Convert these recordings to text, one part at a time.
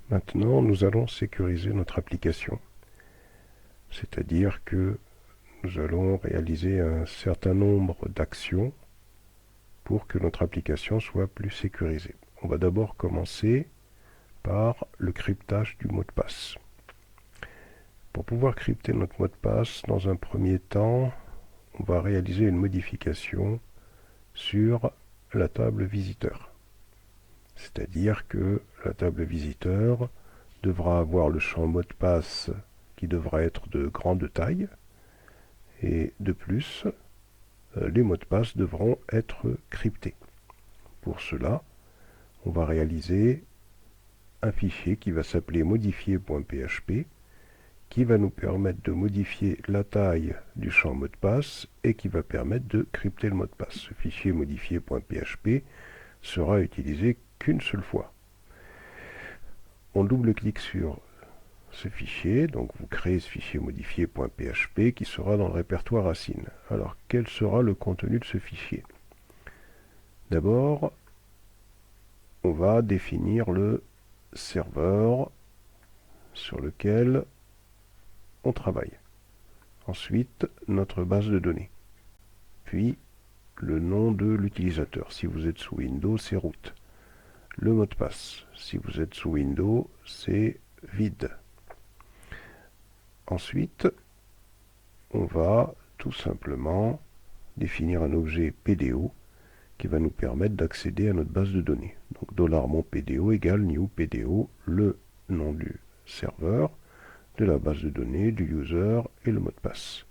Maintenant, nous allons sécuriser notre application. C'est-à-dire que nous allons réaliser un certain nombre d'actions pour que notre application soit plus sécurisée. On va d'abord commencer par le cryptage du mot de passe. Pour pouvoir crypter notre mot de passe, dans un premier temps, on va réaliser une modification sur la table visiteur. C'est-à-dire que la table visiteur devra avoir le champ mot de passe qui devra être de grande taille, et de plus, les mots de passe devront être cryptés. Pour cela, on va réaliser un fichier qui va s'appeler modifier.php, qui va nous permettre de modifier la taille du champ mot de passe et qui va permettre de crypter le mot de passe. Ce fichier modifier.php sera utilisé qu'une seule fois. On double-clique sur ce fichier, donc vous créez ce fichier modifier.php qui sera dans le répertoire racine. Alors, quel sera le contenu de ce fichier? D'abord, on va définir le serveur sur lequel on travaille. Ensuite, notre base de données. Puis, le nom de l'utilisateur. Si vous êtes sous Windows, c'est root. Le mot de passe. Si vous êtes sous Windows, c'est vide. Ensuite, on va tout simplement définir un objet PDO qui va nous permettre d'accéder à notre base de données. Donc $monPDO égale new PDO, le nom du serveur, de la base de données, du user et le mot de passe.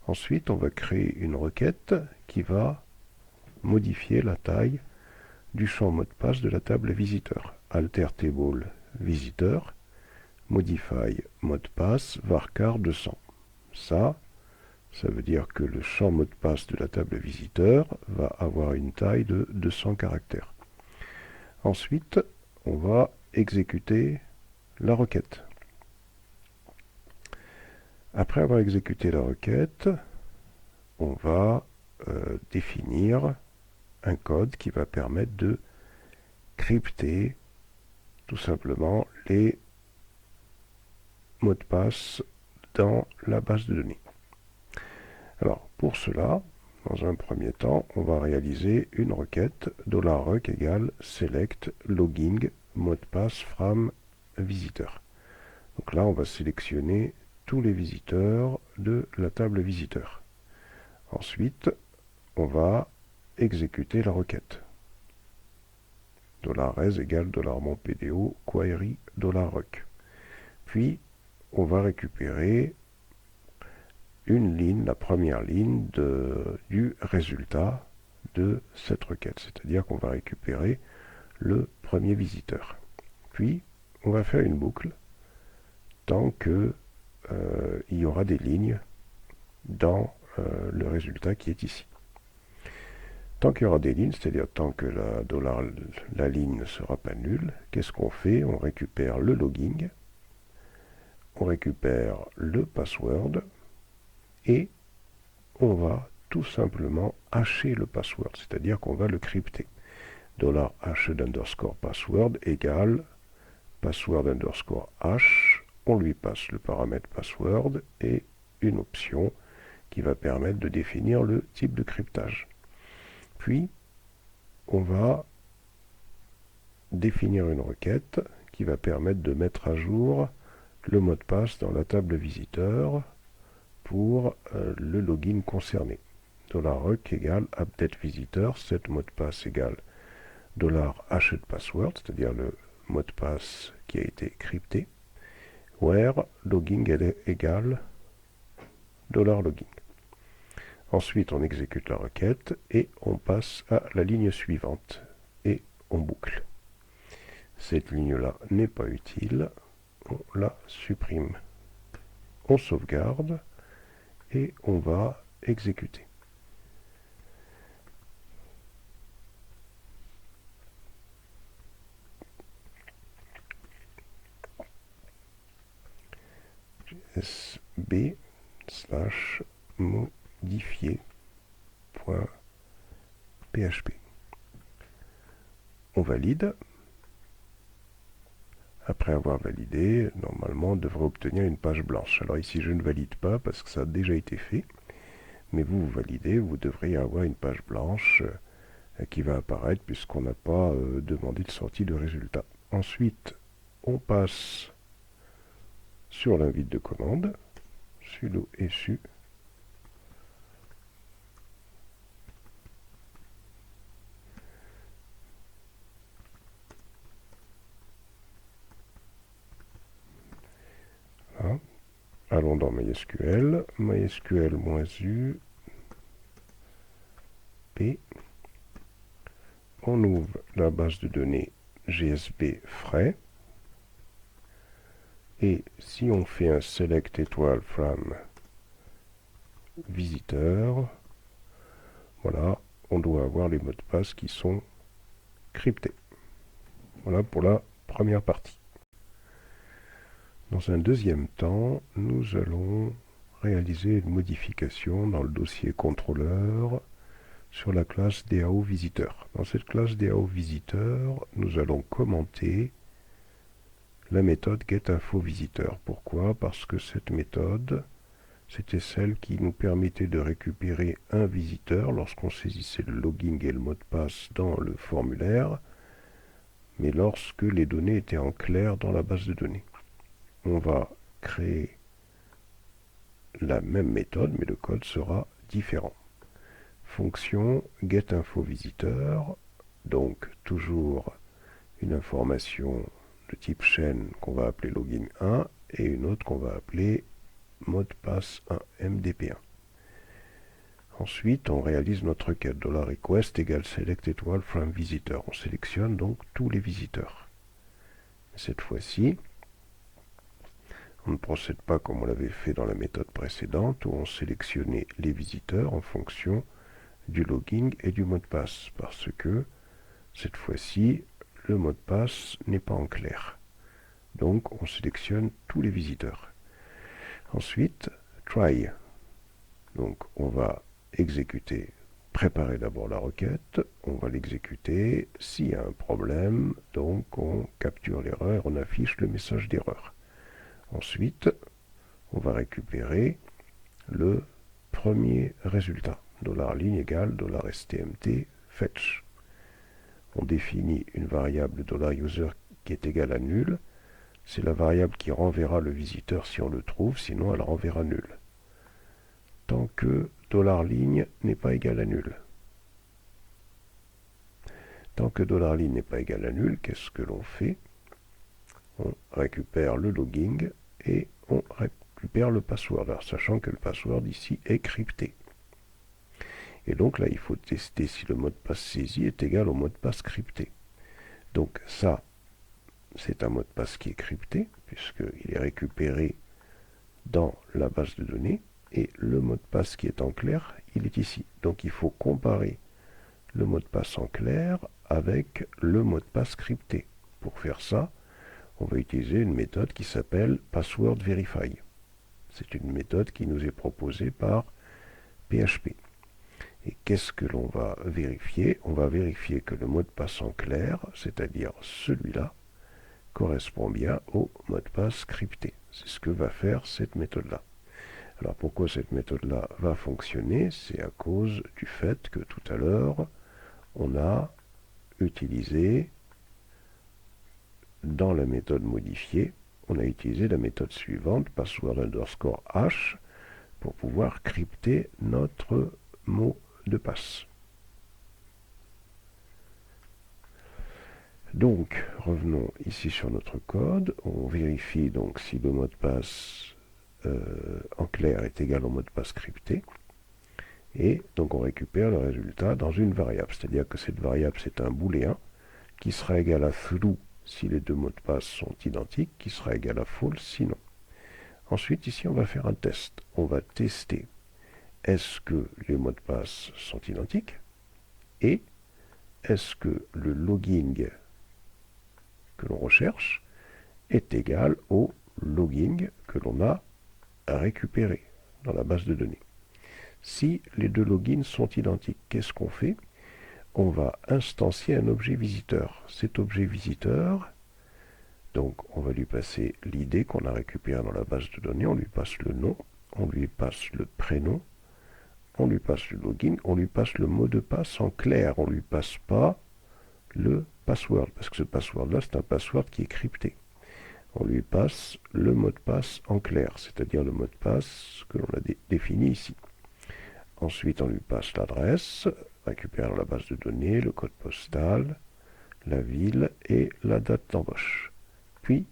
Ensuite, on va créer une requête qui va modifier la taille du champ mot de passe de la table visiteur. Alter table visiteur, modify mot de passe varchar 200. Ça veut dire que le champ mot de passe de la table visiteur va avoir une taille de 200 caractères. Ensuite, on va exécuter la requête. Après avoir exécuté la requête, on va définir un code qui va permettre de crypter tout simplement les mots de passe dans la base de données. Alors, pour cela, dans un premier temps, on va réaliser une requête $ruc égale select logging mot de passe from visiteur. Donc là, on va sélectionner tous les visiteurs de la table visiteur. Ensuite, on va exécuter la requête. $res égale $monPDO query $ruc. Puis, on va récupérer une ligne, la première ligne du résultat de cette requête. C'est-à-dire qu'on va récupérer le premier visiteur. Puis, on va faire une boucle tant que il y aura des lignes dans le résultat qui est ici. Tant qu'il y aura des lignes, c'est-à-dire tant que la ligne ne sera pas nulle, qu'est-ce qu'on fait? On récupère le logging, on récupère le password, et on va tout simplement hasher le password, c'est-à-dire qu'on va le crypter. $hashed underscore password égale password underscore hash, on lui passe le paramètre password et une option qui va permettre de définir le type de cryptage. Puis, on va définir une requête qui va permettre de mettre à jour le mot de passe dans la table visiteur pour le login concerné. $ruc égale update visitor, set mot de passe égale $hashed password, c'est-à-dire le mot de passe qui a été crypté, where logging égale $logging. Ensuite, on exécute la requête et on passe à la ligne suivante et on boucle. Cette ligne-là n'est pas utile, on la supprime. On sauvegarde et on va exécuter. sb/modifier.php. On valide. Après avoir validé, normalement, on devrait obtenir une page blanche. Alors ici, je ne valide pas parce que ça a déjà été fait. Mais vous validez, vous devriez avoir une page blanche qui va apparaître puisqu'on n'a pas demandé de sortie de résultat. Ensuite, on passe sur l'invite de commande, sudo et su. Voilà. Allons dans MySQL, MySQL-u, P. On ouvre la base de données GSB frais. Et si on fait un select étoile from visiteur, voilà, on doit avoir les mots de passe qui sont cryptés. Voilà pour la première partie. Dans un deuxième temps, nous allons réaliser une modification dans le dossier contrôleur sur la classe DAO visiteur. Dans cette classe DAO visiteur, nous allons commenter la méthode getInfoVisiteur. Pourquoi? Parce que cette méthode, c'était celle qui nous permettait de récupérer un visiteur lorsqu'on saisissait le login et le mot de passe dans le formulaire, mais lorsque les données étaient en clair dans la base de données. On va créer la même méthode, mais le code sera différent. Fonction getInfoVisiteur, donc toujours une information de type chaîne qu'on va appeler login1 et une autre qu'on va appeler mot de passe 1 MDP1. Ensuite, on réalise notre requête $request égale select étoile from visitor. On sélectionne donc tous les visiteurs. Cette fois-ci, on ne procède pas comme on l'avait fait dans la méthode précédente où on sélectionnait les visiteurs en fonction du login et du mot de passe parce que cette fois-ci, le mot de passe n'est pas en clair. Donc, on sélectionne tous les visiteurs. Ensuite, try. Donc, on va exécuter, préparer d'abord la requête, on va l'exécuter. S'il y a un problème, donc on capture l'erreur, on affiche le message d'erreur. Ensuite, on va récupérer le premier résultat. $ligne égale $stmt fetch. On définit une variable $user qui est égale à nul. C'est la variable qui renverra le visiteur si on le trouve, sinon elle renverra nul. Tant que $ligne n'est pas égal à nul. Tant que $ligne n'est pas égal à nul, qu'est-ce que l'on fait? On récupère le logging et on récupère le password, alors, sachant que le password ici est crypté. Et donc là, il faut tester si le mot de passe saisi est égal au mot de passe crypté. Donc ça, c'est un mot de passe qui est crypté, puisqu'il est récupéré dans la base de données, et le mot de passe qui est en clair, il est ici. Donc il faut comparer le mot de passe en clair avec le mot de passe crypté. Pour faire ça, on va utiliser une méthode qui s'appelle passwordVerify. C'est une méthode qui nous est proposée par PHP. Et qu'est-ce que l'on va vérifier? On va vérifier que le mot de passe en clair, c'est-à-dire celui-là, correspond bien au mot de passe crypté. C'est ce que va faire cette méthode-là. Alors pourquoi cette méthode-là va fonctionner? C'est à cause du fait que tout à l'heure, on a utilisé, dans la méthode modifiée, on a utilisé la méthode suivante, password_hash, pour pouvoir crypter notre mot de passe. Donc, revenons ici sur notre code. On vérifie donc si le mot de passe en clair est égal au mot de passe crypté. Et donc on récupère le résultat dans une variable. C'est-à-dire que cette variable, c'est un booléen qui sera égal à true si les deux mots de passe sont identiques, qui sera égal à false sinon. Ensuite, ici, on va faire un test. On va tester est-ce que les mots de passe sont identiques et est-ce que le login que l'on recherche est égal au login que l'on a récupéré dans la base de données. Si les deux logins sont identiques, qu'est-ce qu'on fait? On va instancier un objet visiteur. Cet objet visiteur Donc on va lui passer l'id qu'on a récupéré dans la base de données, on lui passe le nom, on lui passe le prénom, on lui passe le login, on lui passe le mot de passe en clair, on ne lui passe pas le password, parce que ce password-là, c'est un password qui est crypté. On lui passe le mot de passe en clair, c'est-à-dire le mot de passe que l'on a défini ici. Ensuite, on lui passe l'adresse, récupérée dans la base de données, le code postal, la ville et la date d'embauche. Puis,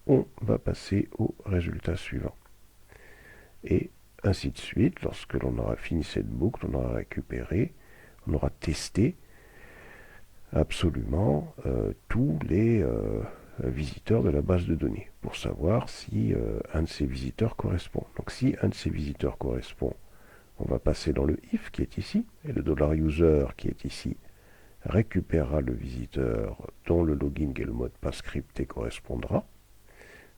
on va passer au résultat suivant. Et ainsi de suite, lorsque l'on aura fini cette boucle, on aura récupéré, on aura testé absolument tous les visiteurs de la base de données pour savoir si un de ces visiteurs correspond. Donc si un de ces visiteurs correspond, on va passer dans le if qui est ici, et le $user qui est ici récupérera le visiteur dont le login et le mot de passe crypté correspondra.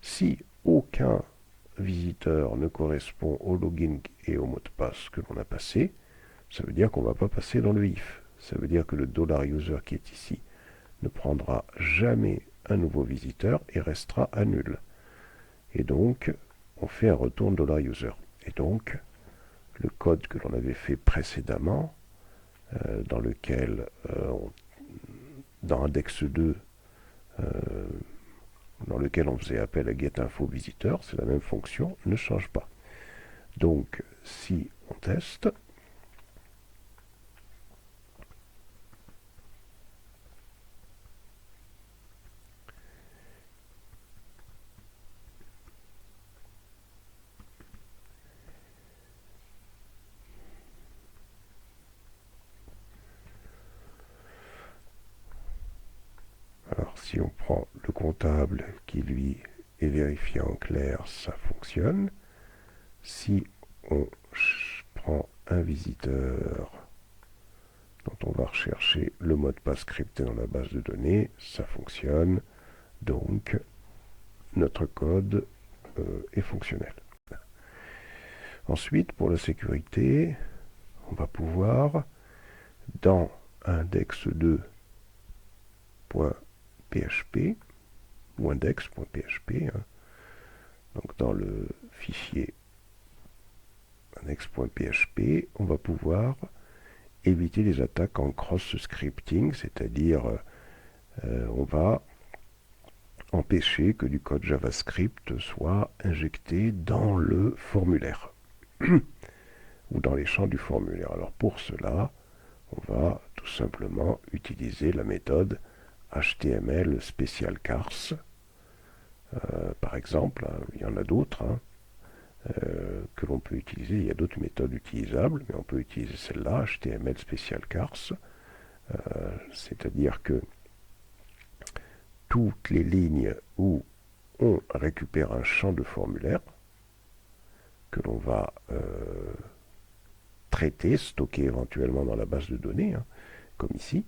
Si aucun visiteur ne correspond au login et au mot de passe que l'on a passé, ça veut dire qu'on ne va pas passer dans le if. Ça veut dire que le $user qui est ici ne prendra jamais un nouveau visiteur et restera à nul. Et donc, on fait un retour $user. Et donc, le code que l'on avait fait précédemment, dans lequel, dans index2, dans lequel on faisait appel à getInfoVisiteur, c'est la même fonction, ne change pas. Donc, si on teste, alors si on prend le comptable qui lui est vérifié en clair, ça fonctionne. Si on prend un visiteur dont on va rechercher le mot de passe crypté dans la base de données, ça fonctionne. Donc, notre code est fonctionnel. Ensuite, pour la sécurité, on va pouvoir, dans index2.php, ou index.php, donc dans le fichier index.php, on va pouvoir éviter les attaques en cross-scripting, c'est-à-dire on va empêcher que du code JavaScript soit injecté dans le formulaire ou dans les champs du formulaire. Alors pour cela, on va tout simplement utiliser la méthode HTML special cars. Par exemple, il y en a d'autres que l'on peut utiliser. Il y a d'autres méthodes utilisables, mais on peut utiliser celle-là, HTML special cars. C'est-à-dire que toutes les lignes où on récupère un champ de formulaire que l'on va traiter, stocker éventuellement dans la base de données, comme ici,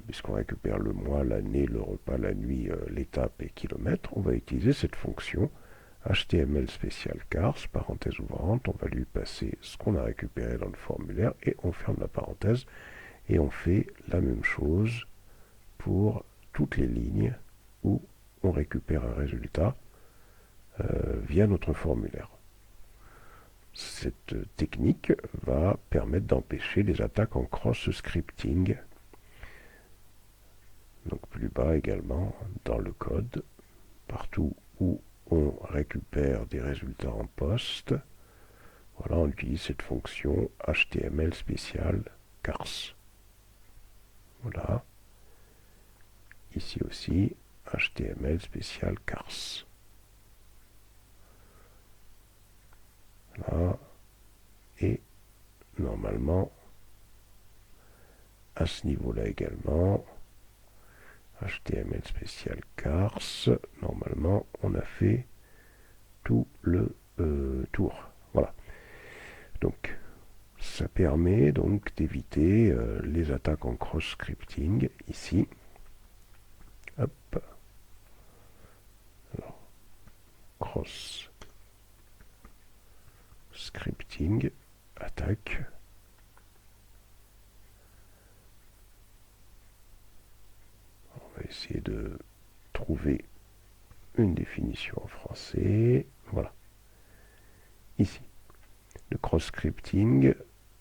puisqu'on récupère le mois, l'année, le repas, la nuit, l'étape et kilomètre, on va utiliser cette fonction HTML special cars, parenthèse ouvrante, on va lui passer ce qu'on a récupéré dans le formulaire et on ferme la parenthèse et on fait la même chose pour toutes les lignes où on récupère un résultat via notre formulaire. Cette technique va permettre d'empêcher les attaques en cross-scripting. Donc plus bas également dans le code, partout où on récupère des résultats en poste, voilà, on utilise cette fonction HTML special cars. Voilà. Ici aussi, HTML special cars. Voilà. Et normalement, à ce niveau-là également, HTML special cars, normalement, on a fait tout le tour. Voilà. Donc, ça permet donc d'éviter les attaques en cross-scripting ici. Hop. Alors, cross-scripting, attaque. On va essayer de trouver une définition en français. Voilà. Ici. Le cross-scripting,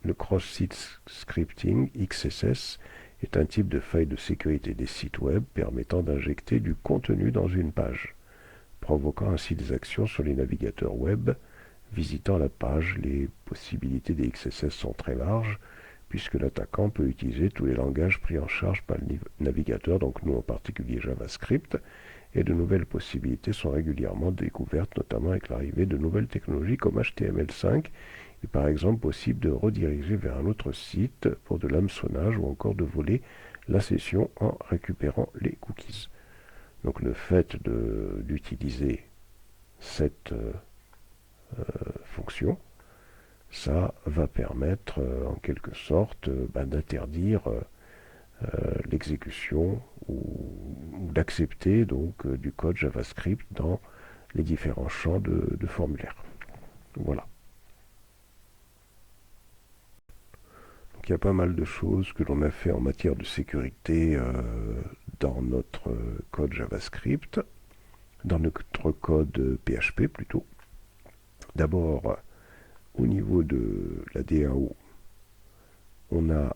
le cross-site scripting, XSS, est un type de faille de sécurité des sites web permettant d'injecter du contenu dans une page, provoquant ainsi des actions sur les navigateurs web visitant la page. Les possibilités des XSS sont très larges, puisque l'attaquant peut utiliser tous les langages pris en charge par le navigateur, donc nous en particulier JavaScript, et de nouvelles possibilités sont régulièrement découvertes, notamment avec l'arrivée de nouvelles technologies comme HTML5. Il est par exemple possible de rediriger vers un autre site pour de l'hameçonnage ou encore de voler la session en récupérant les cookies. Donc le fait d'utiliser cette fonction, ça va permettre en quelque sorte d'interdire l'exécution ou d'accepter donc du code JavaScript dans les différents champs de formulaire. Voilà. Donc il y a pas mal de choses que l'on a fait en matière de sécurité dans notre code JavaScript, dans notre code PHP plutôt. D'abord, au niveau de la DAO, on a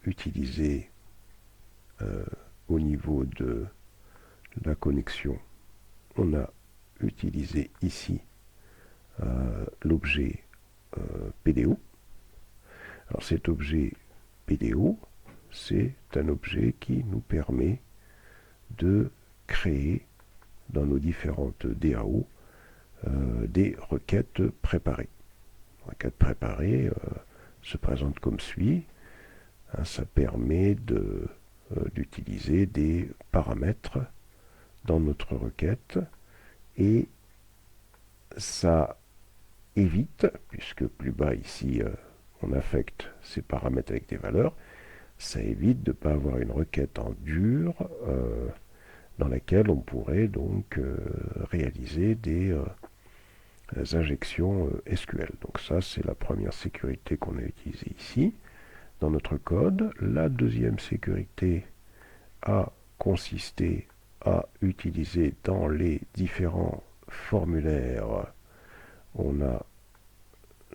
utilisé au niveau de la connexion, on a utilisé ici l'objet PDO. Alors cet objet PDO, c'est un objet qui nous permet de créer dans nos différentes DAO des requêtes préparées. Les requêtes préparées se présentent comme suit. Ça permet d'utiliser des paramètres dans notre requête et ça évite, puisque plus bas ici on affecte ces paramètres avec des valeurs, ça évite de ne pas avoir une requête en dur dans laquelle on pourrait donc réaliser des injections SQL. Donc ça, c'est la première sécurité qu'on a utilisée ici dans notre code. La deuxième sécurité a consisté à utiliser dans les différents formulaires, on a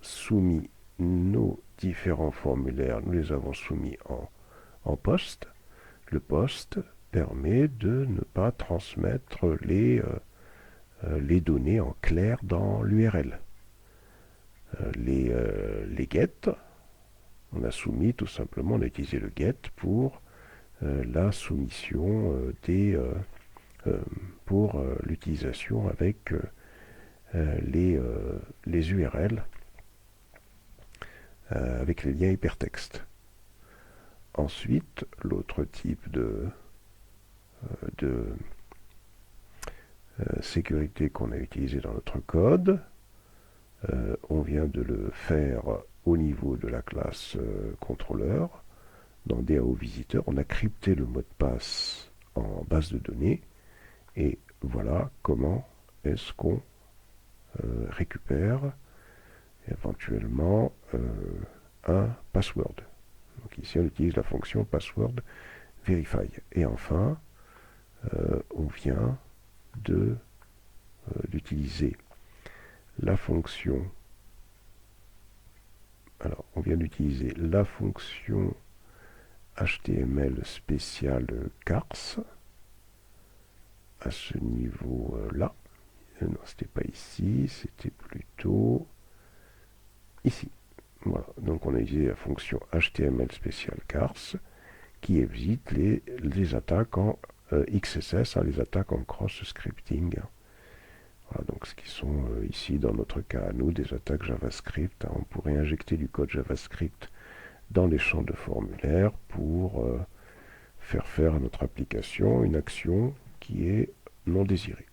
soumis nos différents formulaires, nous les avons soumis en post. Le post permet de ne pas transmettre les données en clair dans l'URL. Les get, on a soumis tout simplement, on a utilisé le get pour la soumission pour l'utilisation avec les URL avec les liens hypertextes. Ensuite, l'autre type de sécurité qu'on a utilisé dans notre code, on vient de le faire au niveau de la classe contrôleur. Dans DAO visiteur, on a crypté le mot de passe en base de données et voilà comment est-ce qu'on récupère éventuellement un password. Donc ici on utilise la fonction password verify. Et enfin, on vient d'utiliser la fonction. Alors, on vient d'utiliser la fonction HTML spécial cars à ce niveau-là. Non, c'était pas ici, c'était plutôt ici. Voilà, donc on a utilisé la fonction HTML spécial cars qui évite les attaques en XSS, les attaques en cross-scripting. Voilà, donc ce qui sont ici dans notre cas à nous des attaques JavaScript. On pourrait injecter du code JavaScript dans les champs de formulaire pour faire faire à notre application une action qui est non désirée.